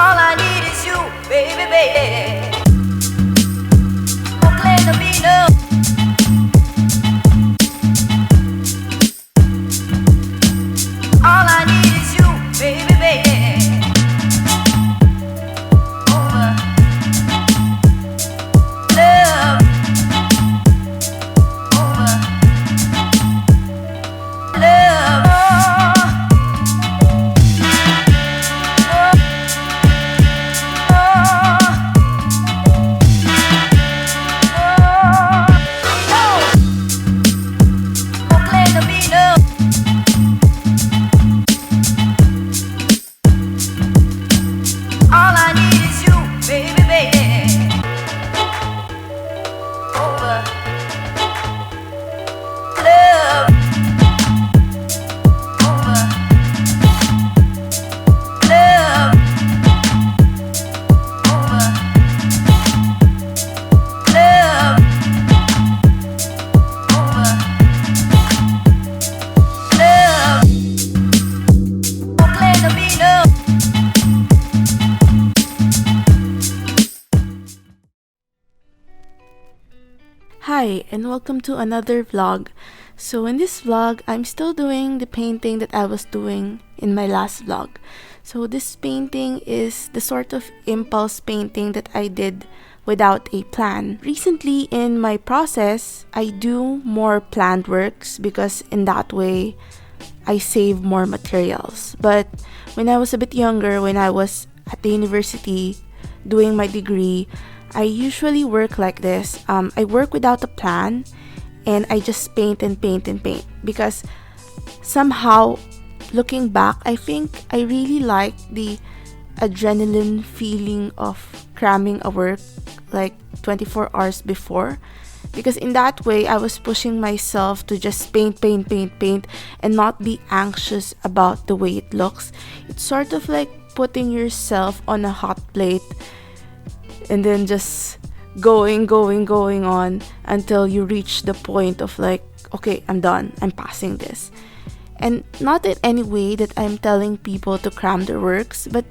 All I need is you, baby, baby. Don't claim to be no. All I need is you, baby, baby. Over love, over love. All I need is you, baby, baby. Over love, over love, over love, over love. Don't claim to be no. Hi, and welcome to another vlog. So in this vlog, I'm still doing the painting that I was doing in my last vlog. So this painting is the sort of impulse painting that I did without a plan. Recently in my process, I do more planned works because in that way, I save more materials. But when I was a bit younger, when I was at the university doing my degree, I usually work like this. I work without a plan and I just paint and paint and paint because somehow looking back, I think I really like the adrenaline feeling of cramming a work like 24 hours before, because in that way I was pushing myself to just paint, paint, paint, paint and not be anxious about the way it looks. It's sort of like putting yourself on a hot plate and then just going on until you reach the point of like, okay, I'm done, I'm passing this. And not in any way that I'm telling people to cram their works, but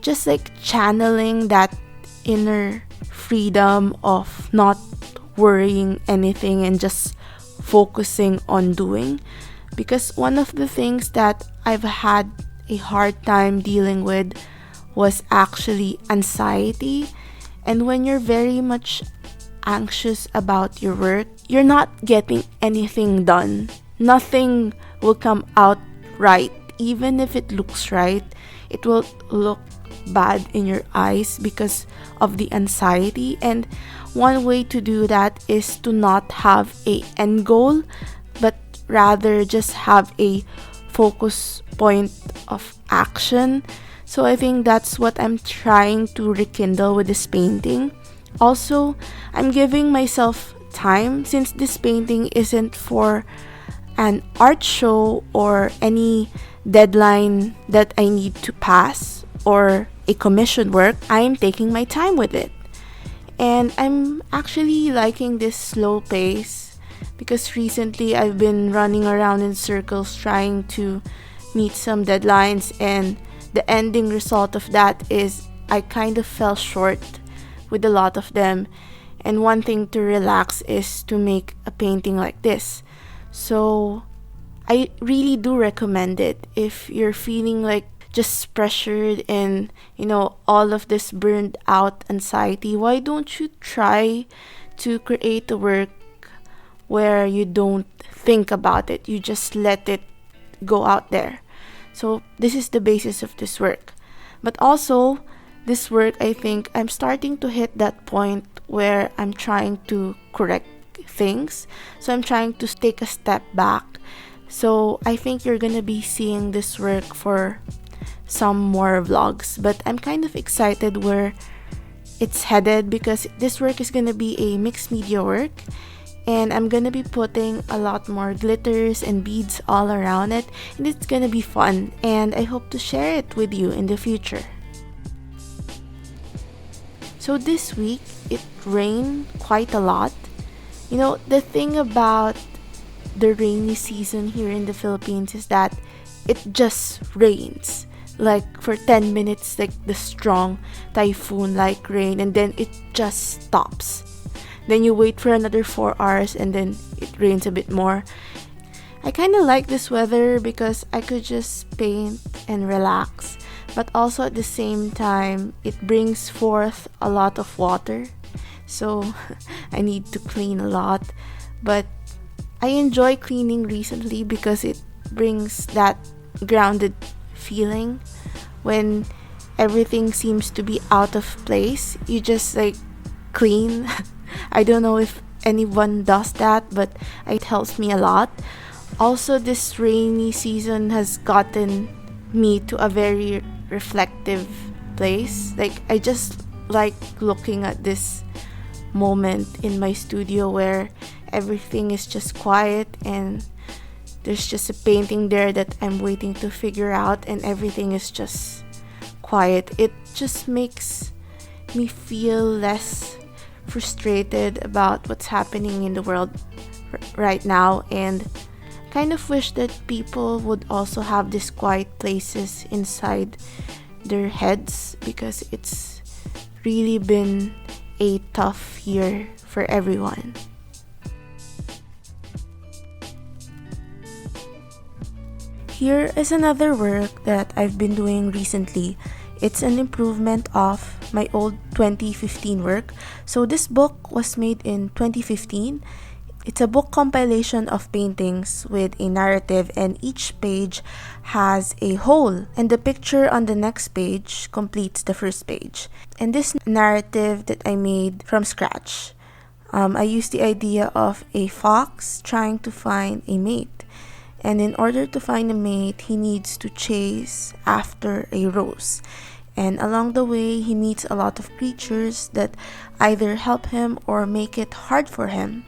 just like channeling that inner freedom of not worrying anything and just focusing on doing. Because one of the things that I've had a hard time dealing with was actually anxiety. And when you're very much anxious about your work, you're not getting anything done. Nothing will come out right. Even if it looks right, it will look bad in your eyes because of the anxiety. And one way to do that is to not have a end goal, but rather just have a focus point of action. So I think that's what I'm trying to rekindle with this painting. Also, I'm giving myself time since this painting isn't for an art show or any deadline that I need to pass or a commission work. I'm taking my time with it. And I'm actually liking this slow pace because recently I've been running around in circles trying to meet some deadlines, and the ending result of that is I kind of fell short with a lot of them. And one thing to relax is to make a painting like this. So I really do recommend it if you're feeling like just pressured and all of this burned out anxiety. Why don't you try to create a work where you don't think about it, you just let it go out there. So this is the basis of this work. But also, this work, I think I'm starting to hit that point where I'm trying to correct things. So I'm trying to take a step back. So I think you're gonna be seeing this work for some more vlogs. But I'm kind of excited where it's headed because this work is gonna be a mixed media work. And I'm gonna be putting a lot more glitters and beads all around it, and it's gonna be fun, and I hope to share it with you in the future. So this week it rained quite a lot. The thing about the rainy season here in the Philippines is that it just rains. like for 10 minutes, like the strong typhoon like rain, and then it just stops. Then you wait for another 4 hours and then it rains a bit more. I kind of like this weather because I could just paint and relax, but also at the same time it brings forth a lot of water, so I need to clean a lot. But I enjoy cleaning recently because it brings that grounded feeling. When everything seems to be out of place, you just like clean. I don't know if anyone does that, but it helps me a lot. Also, this rainy season has gotten me to a very reflective place. Like, I just like looking at this moment in my studio where everything is just quiet and there's just a painting there that I'm waiting to figure out, and everything is just quiet. It just makes me feel less frustrated about what's happening in the world right now, and kind of wish that people would also have these quiet places inside their heads, because it's really been a tough year for everyone. Here is another work that I've been doing recently. It's an improvement of my old 2015 work. So this book was made in 2015. It's a book compilation of paintings with a narrative, and each page has a hole, and the picture on the next page completes the first page. And this narrative that I made from scratch, I used the idea of a fox trying to find a mate. And in order to find a mate, he needs to chase after a rose. And along the way, he meets a lot of creatures that either help him or make it hard for him,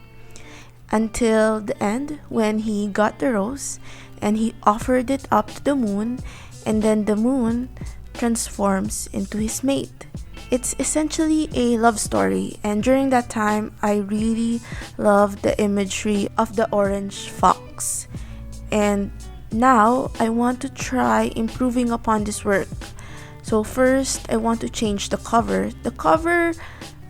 until the end when he got the rose and he offered it up to the moon, and then the moon transforms into his mate. It's essentially a love story, and during that time I really loved the imagery of the orange fox. And now I want to try improving upon this work. So first, I want to change the cover.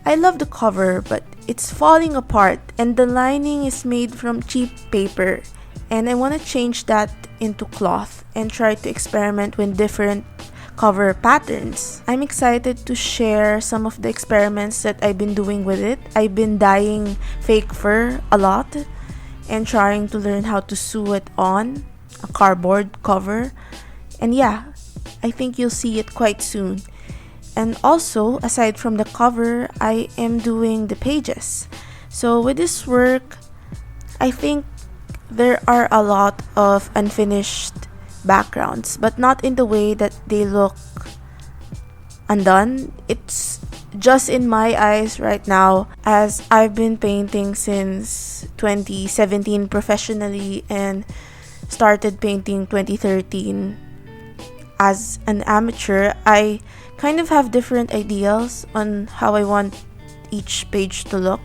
I love the cover, but it's falling apart and the lining is made from cheap paper. And I want to change that into cloth and try to experiment with different cover patterns. I'm excited to share some of the experiments that I've been doing with it. I've been dyeing fake fur a lot and trying to learn how to sew it on a cardboard cover. And yeah, I think you'll see it quite soon. And also, aside from the cover, I am doing the pages. So with this work, I think there are a lot of unfinished backgrounds, but not in the way that they look undone. It's just in my eyes right now, as I've been painting since 2017 professionally and started painting 2013 as an amateur. I kind of have different ideals on how I want each page to look,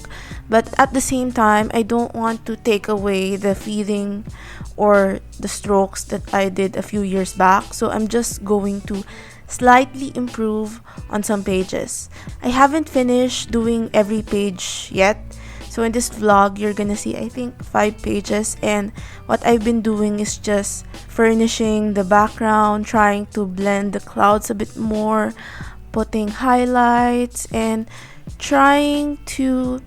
but at the same time I don't want to take away the feeling or the strokes that I did a few years back, so I'm just going to slightly improve on some pages. I haven't finished doing every page yet, so in this vlog you're gonna see I think 5 pages, and what I've been doing is just furnishing the background, trying to blend the clouds a bit more, putting highlights, and trying to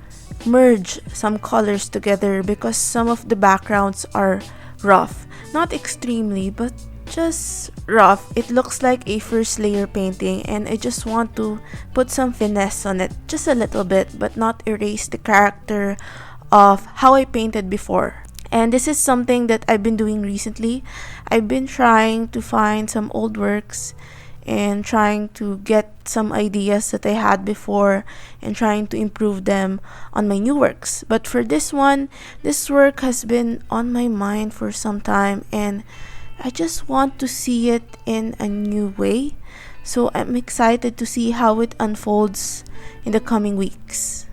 merge some colors together, because some of the backgrounds are rough. Not extremely, but just rough. It looks like a first layer painting, and I just want to put some finesse on it, just a little bit, but not erase the character of how I painted before. And this is something that I've been doing recently. I've been trying to find some old works and trying to get some ideas that I had before and trying to improve them on my new works. But for this one, this work has been on my mind for some time, and I just want to see it in a new way. So I'm excited to see how it unfolds in the coming weeks.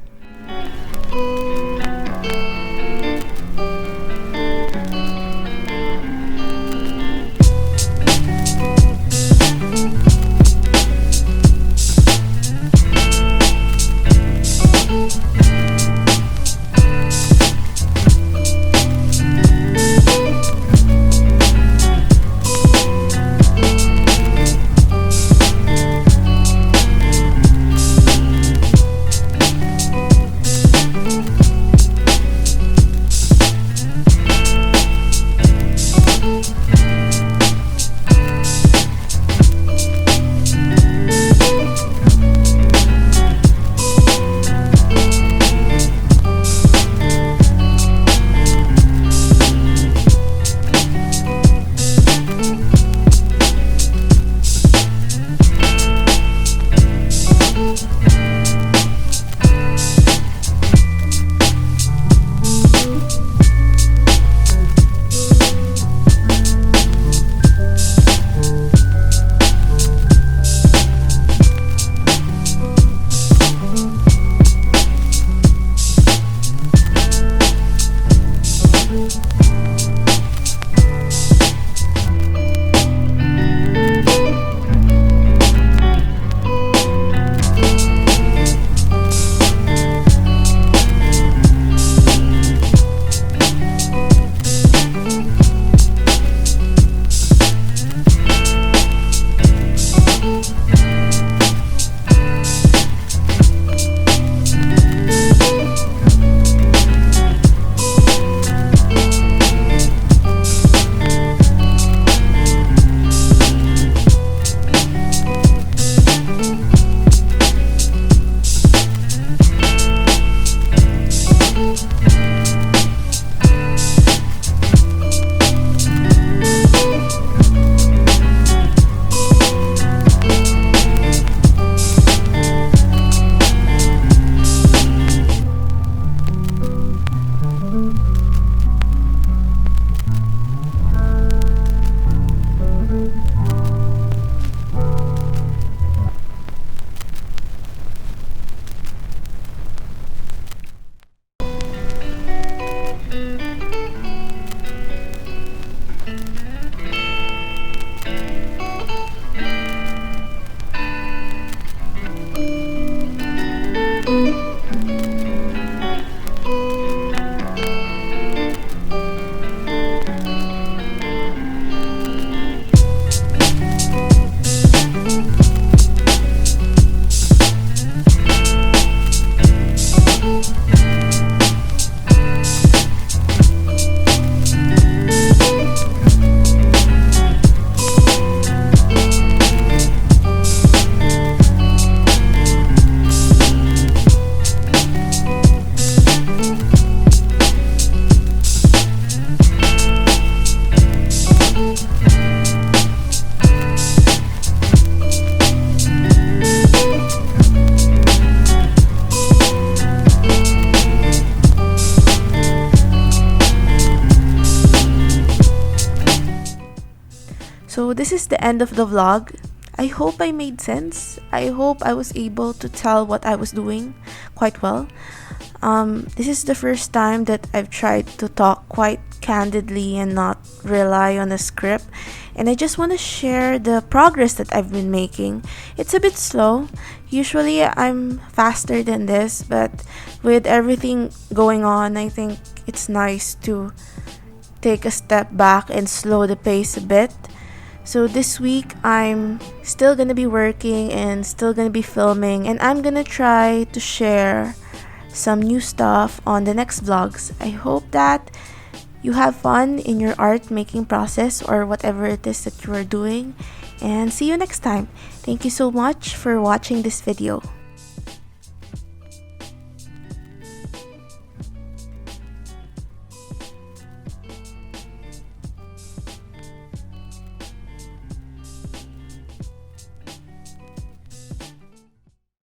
this is the end of the vlog. I hope I made sense. I hope I was able to tell what I was doing quite well. This is the first time that I've tried to talk quite candidly and not rely on a script. And I just want to share the progress that I've been making. It's a bit slow. Usually I'm faster than this, but with everything going on, I think it's nice to take a step back and slow the pace a bit. So this week I'm still gonna be working and still gonna be filming, and I'm gonna try to share some new stuff on the next vlogs. I hope that you have fun in your art making process or whatever it is that you are doing, and see you next time. Thank you so much for watching this video.